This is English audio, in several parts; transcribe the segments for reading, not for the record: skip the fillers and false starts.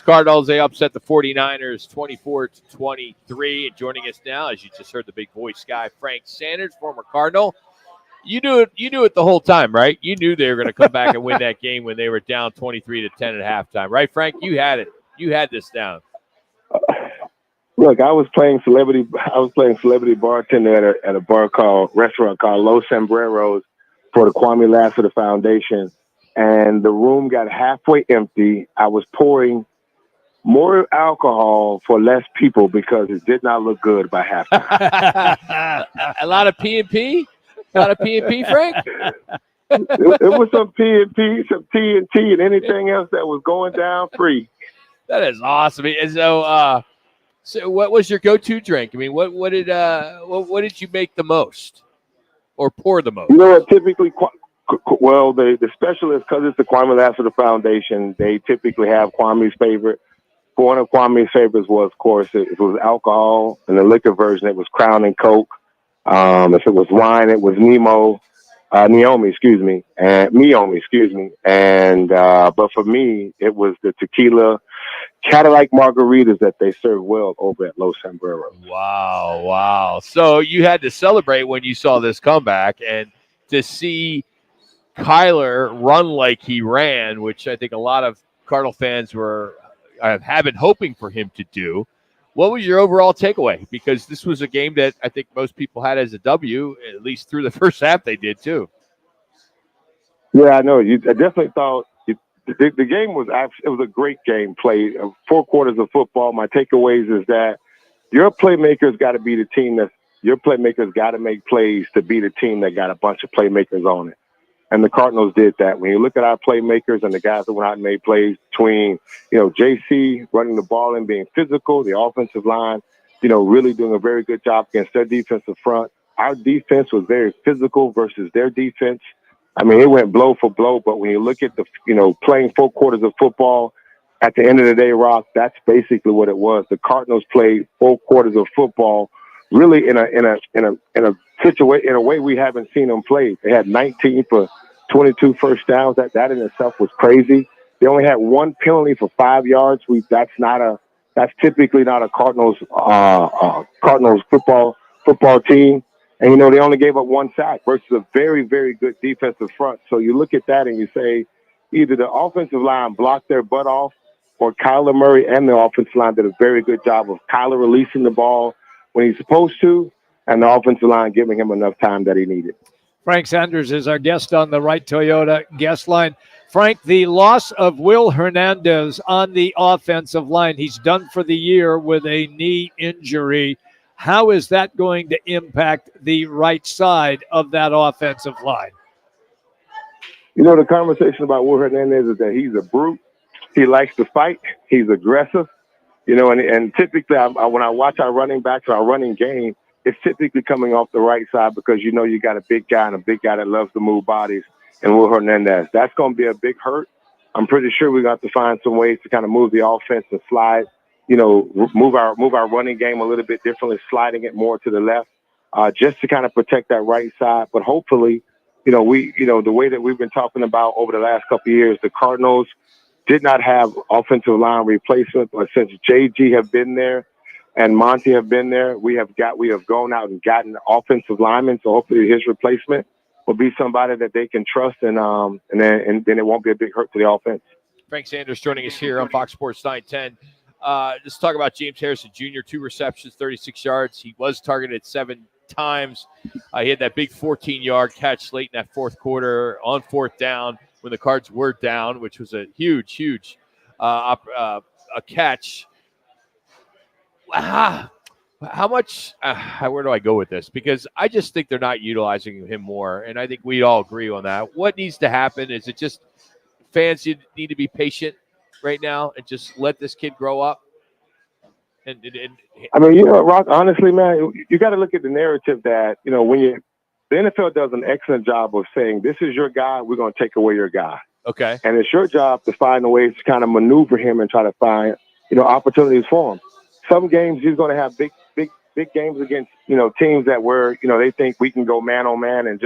Cardinals, they upset the 49ers 24-23. And joining us now, as you just heard the big voice guy, Frank Sanders, former Cardinal. You knew it the whole time, right? You knew they were going to come back and win that game when they were down 23-10 at halftime, right, Frank? You had it. You had this down. Look, I was playing celebrity bartender at a restaurant called Los Sombreros for the Kwame Lasseter Foundation, and the room got halfway empty. I was pouring more alcohol for less people because it did not look good by halftime. A lot of P&P? A lot of P&P, Frank? It was some P&P, some T&T, and anything else that was going down free. That is awesome. And so what was your go-to drink? I mean, what did you make the most or pour the most? You know what? Typically, the specialist, because it's the Kwame Lasseter Foundation, they typically have Kwame's favorite. One of Kwame's favorites was, of course, it was alcohol. In the liquor version, it was Crown and Coke. If it was wine, it was Meomi, excuse me. And but for me, it was the tequila Cadillac margaritas that they serve well over at Los Sombreros. Wow. So you had to celebrate when you saw this comeback, and to see Kyler run like he ran, which I think a lot of Cardinal fans have been hoping for him to do. What was your overall takeaway? Because this was a game that I think most people had as a W, at least through the first half they did too. Yeah, I know. I definitely thought the game was a great game played. 4 quarters of football. My takeaways is that your playmakers got to be the team your playmakers got to make plays to be the team that got a bunch of playmakers on it. And the Cardinals did that. When you look at our playmakers and the guys that went out and made plays between, JC running the ball and being physical, the offensive line, really doing a very good job against their defensive front. Our defense was very physical versus their defense. I mean, it went blow for blow, but when you look at playing 4 quarters of football, at the end of the day, Rock, that's basically what it was. The Cardinals played 4 quarters of football really in a way we haven't seen them play. They had 19 for 22 first downs. That in itself was crazy. They only had 1 penalty for 5 yards. That's typically not a Cardinals football team. And they only gave up 1 sack versus a very, very good defensive front. So you look at that and you say either the offensive line blocked their butt off, or Kyler Murray and the offensive line did a very good job of Kyler releasing the ball when he's supposed to, and the offensive line giving him enough time that he needed. Frank Sanders is our guest on the Right Toyota guest line. Frank, the loss of Will Hernandez on the offensive line, he's done for the year with a knee injury. How is that going to impact the right side of that offensive line? The conversation about Will Hernandez is that he's a brute. He likes to fight. He's aggressive. And typically when I watch our running backs, our running game, it's typically coming off the right side because you got a big guy and a big guy that loves to move bodies, and Will Hernandez. That's going to be a big hurt. I'm pretty sure we got to find some ways to kind of move the offense and slide, move our running game a little bit differently, sliding it more to the left, just to kind of protect that right side. But hopefully, the way that we've been talking about over the last couple of years, the Cardinals did not have offensive line replacement, but since JG have been there and Monty have been there, we have gone out and gotten offensive linemen. So hopefully his replacement will be somebody that they can trust, and then it won't be a big hurt to the offense. Frank Sanders joining us here on Fox Sports 910. Let's talk about James Harrison Jr., 2 receptions, 36 yards. He was targeted 7 times. He had that big 14-yard catch late in that fourth quarter on 4th down when the Cards were down, which was a huge a catch. How much where do I go with this? Because I just think they're not utilizing him more, and I think we all agree on that. What needs to happen? Is it just fans need to be patient right now and just let this kid grow up? I mean, Rock, honestly, man, you got to look at the narrative that, when the NFL does an excellent job of saying, this is your guy, we're going to take away your guy. Okay. And it's your job to find a way to kind of maneuver him and try to find, opportunities for him. Some games he's going to have big games against, teams that where, they think we can go man on man and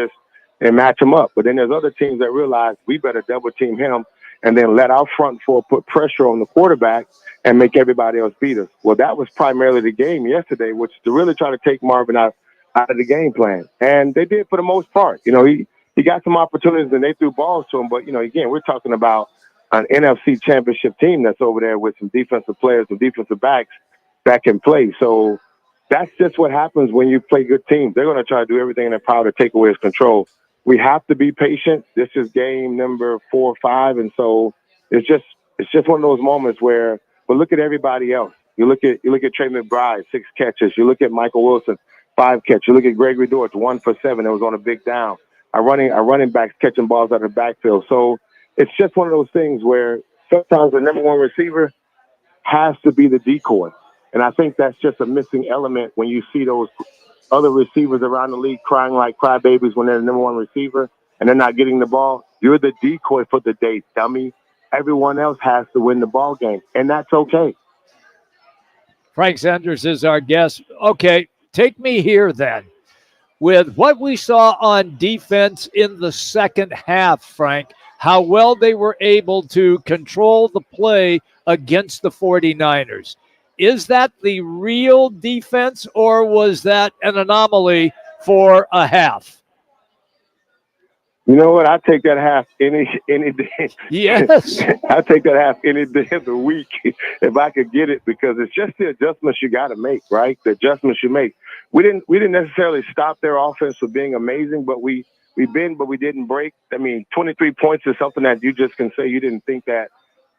match him up. But then there's other teams that realize we better double team him and then let our front four put pressure on the quarterback and make everybody else beat us. Well, that was primarily the game yesterday, which is to really try to take Marvin out of the game plan. And they did for the most part. He got some opportunities and they threw balls to him. But, again, we're talking about an NFC championship team that's over there with some defensive players, some defensive backs that can play. So that's just what happens when you play good teams. They're going to try to do everything in their power to take away his control. We have to be patient. This is game number 4 or 5. And so it's just one of those moments where, but look at everybody else. You look at Trey McBride, 6 catches. You look at Michael Wilson, 5 catches. You look at Gregory Dortch, 1 for 7. It was on a big down. Our running backs catching balls out of the backfield. So it's just one of those things where sometimes the number one receiver has to be the decoy. And I think that's just a missing element when you see those other receivers around the league crying like crybabies when they're the number one receiver and they're not getting the ball. You're the decoy for the day, dummy. Everyone else has to win the ball game, and that's okay. Frank Sanders is our guest. Okay, take me here then. With what we saw on defense in the second half, Frank, how well they were able to control the play against the 49ers. Is that the real defense, or was that an anomaly for a half? You know what? I take that half any day. Yes. I take that half any day of the week if I could get it, because it's just the adjustments you got to make, right? The adjustments you make. We didn't necessarily stop their offense from being amazing, but we bend, but we didn't break. I mean, 23 points is something that you just can say you didn't think that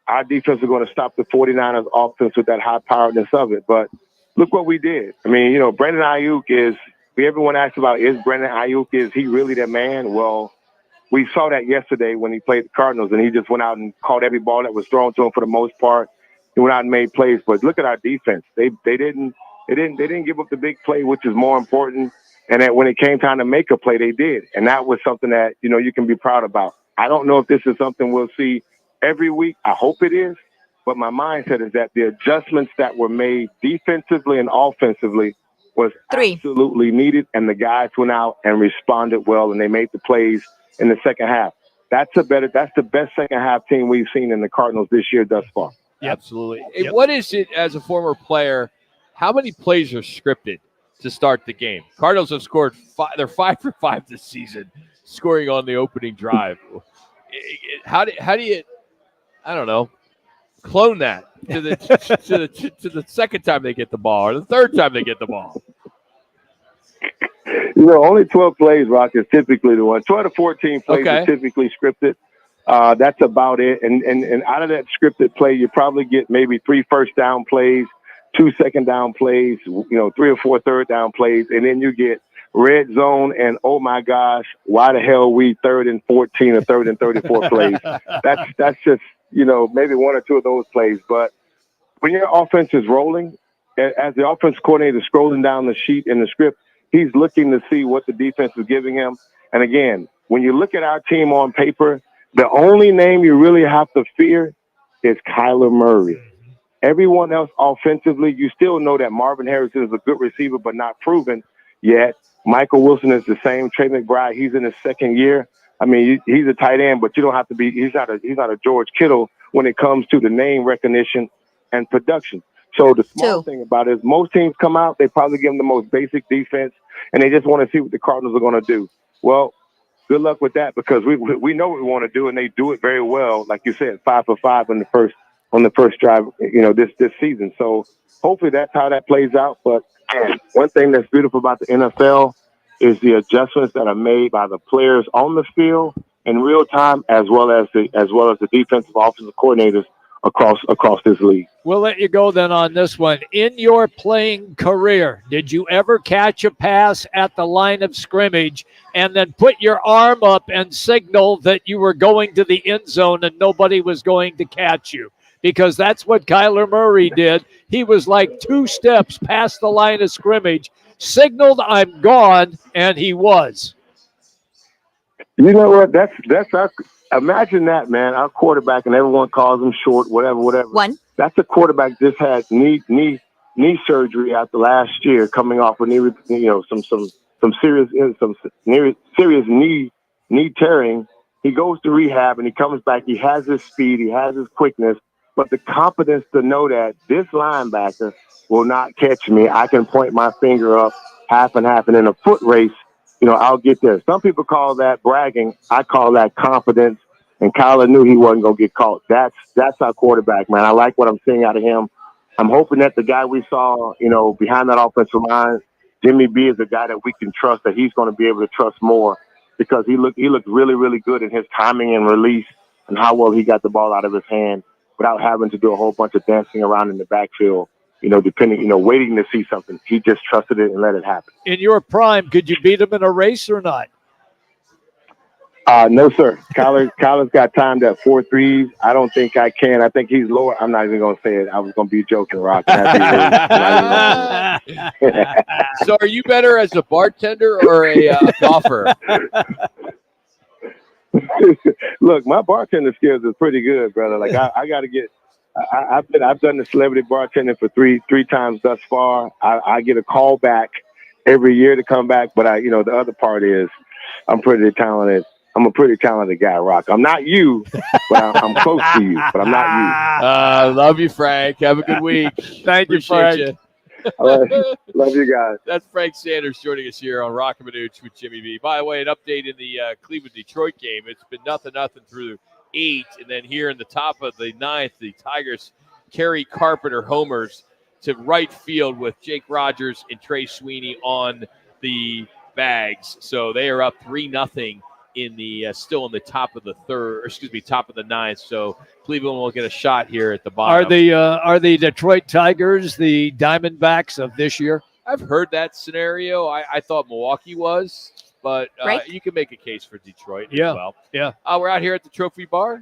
our defense was going to stop the 49ers offense with that high-poweredness of it. But look what we did. I mean, Brandon Ayuk everyone asks about, is Brandon Ayuk, is he really that man? Well, we saw that yesterday when he played the Cardinals, and he just went out and caught every ball that was thrown to him for the most part. He went out and made plays. But look at our defense. They didn't give up the big play, which is more important. And that when it came time to make a play, they did. And that was something that, you can be proud about. I don't know if this is something we'll see every week. I hope it is. But my mindset is that the adjustments that were made defensively and offensively was absolutely needed. And the guys went out and responded well, and they made the plays in the second half. That's the best second half team we've seen in the Cardinals this year thus far. Yep. Absolutely. Yep. What is it, as a former player, how many plays are scripted to start the game? Cardinals have scored 5. They're 5 for 5 this season, scoring on the opening drive. How do you, I don't know, clone that to the second time they get the ball or the third time they get the ball? Only 12 plays, Rock, is typically the one. 12 to 14 plays is typically scripted. That's about it. And out of that scripted play, you probably get maybe 3 first down plays, 2 second down plays, 3 or 4 third down plays. And then you get red zone and, oh my gosh, why the hell we 3rd and 14 or 3rd and 34 plays? That's just, maybe 1 or 2 of those plays. But when your offense is rolling, as the offense coordinator is scrolling down the sheet in the script, he's looking to see what the defense is giving him. And again, when you look at our team on paper, the only name you really have to fear is Kyler Murray. Everyone else offensively, you still know that Marvin Harrison is a good receiver, but not proven yet. Michael Wilson is the same. Trey McBride, he's in his second year. I mean, he's a tight end, but you don't have to be. He's not a George Kittle when it comes to the name recognition and production. So the small thing about it is most teams come out, they probably give them the most basic defense, and they just want to see what the Cardinals are going to do. Well, good luck with that, because we know what we want to do, and they do it very well. Like you said, 5 for 5 on the first drive, this season. So hopefully that's how that plays out. But one thing that's beautiful about the NFL is the adjustments that are made by the players on the field in real time, as well as the defensive offensive coordinators across this league. We'll let you go then on this one. In your playing career, did you ever catch a pass at the line of scrimmage and then put your arm up and signal that you were going to the end zone and nobody was going to catch you? Because that's what Kyler Murray did. He was like 2 steps past the line of scrimmage, signaled I'm gone, and he was. You know what? That's our. Imagine that, man. Our quarterback, and everyone calls him short, whatever. One. That's a quarterback just had knee surgery after last year, coming off with some serious knee tearing, He goes to rehab and he comes back. He has his speed. He has his quickness, but the confidence to know that this linebacker will not catch me. I can point my finger up half and half, and in a foot race, I'll get there. Some people call that bragging. I call that confidence. And Kyler knew he wasn't going to get caught. That's our quarterback, man. I like what I'm seeing out of him. I'm hoping that the guy we saw, behind that offensive line, Jimmy B, is a guy that we can trust, that he's going to be able to trust more, because he looked really, really good in his timing and release and how well he got the ball out of his hand without having to do a whole bunch of dancing around in the backfield, waiting to see something. He just trusted it and let it happen. In your prime, could you beat him in a race or not? No, sir. Kyler's got timed at 4.3s. I don't think I can. I think he's lower. I'm not even going to say it. I was going to be joking, Rock. So are you better as a bartender or a golfer? Look, my bartender skills is pretty good, brother. Like I got to get. I've done the celebrity bartending for three times thus far. I get a call back every year to come back, but the other part is I'm pretty talented. I'm a pretty talented guy, Rock. I'm not you, but I'm close to you, but I'm not you. Love you, Frank. Have a good week. Thank you, Frank. You. Love you guys. That's Frank Sanders joining us here on Rock 'Em Manooch with Jimmy B. By the way, an update in the Cleveland-Detroit game. It's been nothing through 8, and then here in the top of the 9th, the Tigers carry Carpenter homers to right field with Jake Rogers and Trey Sweeney on the bags. So they are up 3-0 in the still in the top of the top of the 9th. So Cleveland will get a shot here at the bottom. Are the Detroit Tigers the Diamondbacks of this year? I've heard that scenario. I thought Milwaukee was, but you can make a case for Detroit as well. Yeah. We're out here at the Trophy Bar.